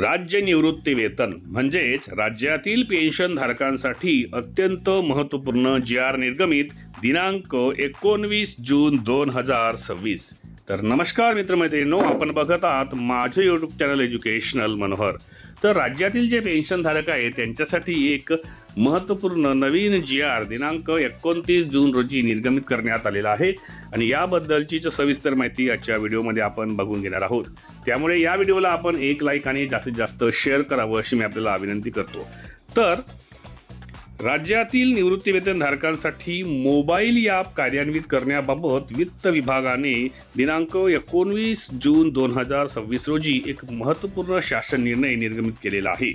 राज्य निवृत्ती वेतन म्हणजेच राज्यातील पेन्शनधारकांसाठी अत्यंत महत्त्वपूर्ण जी.आर. निर्गमित दिनांक 19 जून 2026. तर नमस्कार मित्रमैत्रिणींनो, आपण बघत आहात माझे यूट्यूब चॅनल एज्युकेशनल मनोहर. तर राज्यातील जे पेन्शनधारक आहेत त्यांच्यासाठी एक महत्त्वपूर्ण नवीन जी.आर. दिनांक 29 जून रोजी निर्गमित करण्यात आलेला आहे आणि याबद्दलची सविस्तर माहिती आजच्या व्हिडिओमध्ये आपण बघून घेणार आहोत. त्यामुळे या व्हिडिओला आपण एक लाईक आणि जास्तीत जास्त शेअर करावं अशी मी आपल्याला विनंती करतो. तर राज्यातील निवृत्तीवेतनधारकांसाठी मोबाईल ॲप कार्यान्वित करण्याबाबत वित्त विभागाने दिनांक 19 जून 2026 रोजी एक महत्त्वपूर्ण शासन निर्णय निर्गमित केलेला आहे.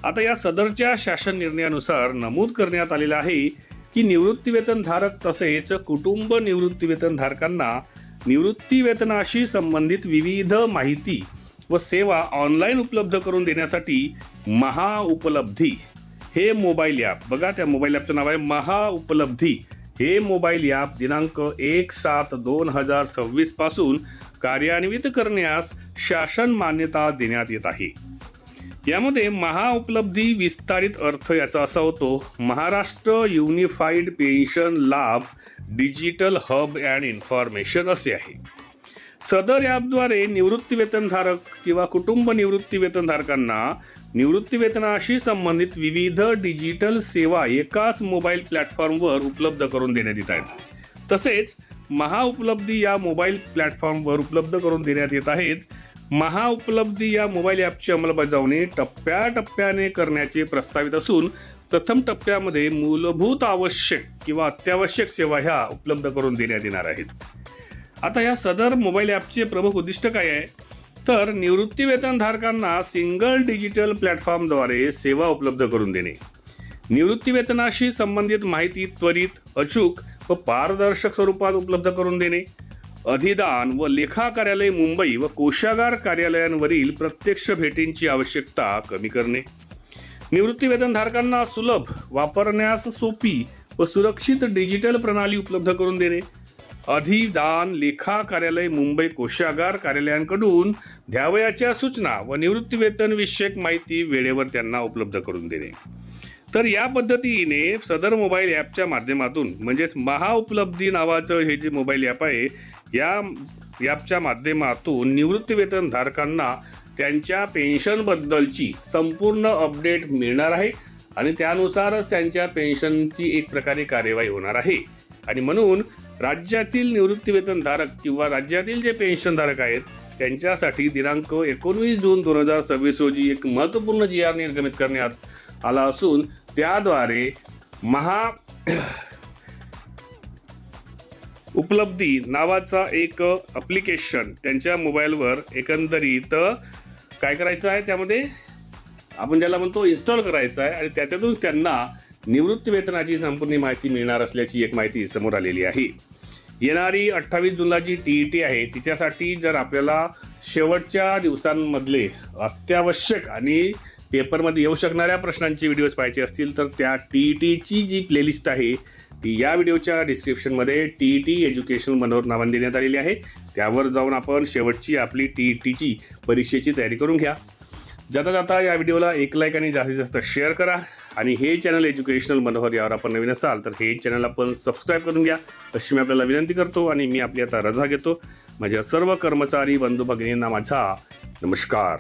आता या सदरच्या शासन निर्णयानुसार नमूद करण्यात आलेलं आहे की निवृत्तीवेतनधारक तसेच कुटुंब निवृत्तीवेतनधारकांना निवृत्तीवेतनाशी संबंधित विविध माहिती व सेवा ऑनलाईन उपलब्ध करून देण्यासाठी महाउपलब्धी हे मोबाईल ॲप, बघा त्या मोबाईल ॲपचं नाव आहे महाउपलब्धी. हे मोबाईल ॲप दिनांक 1/7/2026 पासून कार्यान्वित करण्यास शासन मान्यता देण्यात येत आहे. यामध्ये महाउपलब्धी विस्तारित अर्थ याचा असा होतो, महाराष्ट्र युनिफाईड पेन्शन लाभ डिजिटल हब अँड इन्फॉर्मेशन असे आहे. सदर ॲपद्वारे निवृत्तीवेतनधारक किंवा कुटुंब निवृत्तीवेतनधारकांना निवृत्तीवेतनाशी संबंधित विविध डिजिटल सेवा एकाच मोबाईल प्लॅटफॉर्मवर उपलब्ध करून देण्यात येत आहेत. तसेच महाउपलब्धी या मोबाईल प्लॅटफॉर्मवर उपलब्ध करून देण्यात येत आहेत. महाउपलब्धी या मोबाईल ॲपची अंमलबजावणी टप्प्याटप्प्याने करण्याचे प्रस्तावित असून प्रथम टप्प्यामध्ये मूलभूत आवश्यक किंवा अत्यावश्यक सेवा ह्या उपलब्ध करून देण्यात येणार आहेत. आता या सदर मोबाईल ॲपचे प्रमुख उद्दिष्ट काय आहे, तर निवृत्तीवेतनधारकांना सिंगल डिजिटल प्लॅटफॉर्मद्वारे सेवा उपलब्ध करून देणे, निवृत्तीवेतनाशी संबंधित माहिती त्वरित, अचूक व पारदर्शक स्वरूपात उपलब्ध करून देणे, अधिदान व लेखा कार्यालय मुंबई व कोषागार कार्यालयांवरील प्रत्यक्ष भेटींची आवश्यकता कमी करणे, निवृत्तीवेतनधारकांना सुलभ, वापरण्यास सोपी व सुरक्षित डिजिटल प्रणाली उपलब्ध करून देणे, अधिदान लेखा कार्यालय मुंबई कोषागार कार्यालयांकडून द्यावयाच्या सूचना व निवृत्तीवेतन विषयक माहिती वेळेवर त्यांना उपलब्ध करून देणे. तर या पद्धतीने सदर मोबाईल ॲपच्या माध्यमातून म्हणजेच महाउपलब्धी नावाचं हे जे मोबाईल ॲप आहे, या ॲपच्या माध्यमातून निवृत्तीवेतनधारकांना त्यांच्या पेन्शनबद्दलची संपूर्ण अपडेट मिळणार आहे आणि त्यानुसारच त्यांच्या पेन्शनची एक प्रकारे कार्यवाही होणार आहे. आणि म्हणून राज्यातील निवृत्तीवेतनधारक किंवा राज्यातील जे पेन्शनधारक आहेत त्यांच्यासाठी दिनांक 19 जून 2026 रोजी एक महत्त्वपूर्ण जी.आर. निर्गमित करण्यात आला असून त्याद्वारे उपलब्धी नावाचा एक ॲप्लिकेशन त्यांच्या मोबाईलवर एकंदरीत काय करायचं आहे, त्यामध्ये आपण ज्याला म्हणतो इन्स्टॉल करायचं आहे आणि त्याच्यातून त्यांना निवृत्तीवेतनाची संपूर्ण माहिती मिळणार असल्याची एक माहिती समोर आलेली आहे. येणारी 28 जूनला जी TET आहे तिच्यासाठी जर आपल्याला शेवटच्या दिवसांमधले अत्यावश्यक आणि पेपरमध्ये येऊ शकणाऱ्या प्रश्नांचे व्हिडिओज पाहायचे असतील तर त्या TETची जी प्लेलिस्ट आहे ती या व्हिडिओच्या डिस्क्रिप्शनमध्ये TET एज्युकेशनल मनोहर नावाने देण्यात आलेली आहे. त्यावर जाऊन आपण शेवटची आपली TETची परीक्षेची तयारी करून घ्या. जाता जाता या व्हिडिओला एक लाईक आणि जास्तीत जास्त शेअर करा आणि हे चॅनल एज्युकेशनल मनोहर यावर आपण नवीन असाल तर हे चॅनल आपण सबस्क्राईब करून घ्या अशी मी आपल्याला विनंती करतो. आणि मी आपली आता रजा घेतो. माझ्या सर्व कर्मचारी बंधू भगिनींना माझा नमस्कार.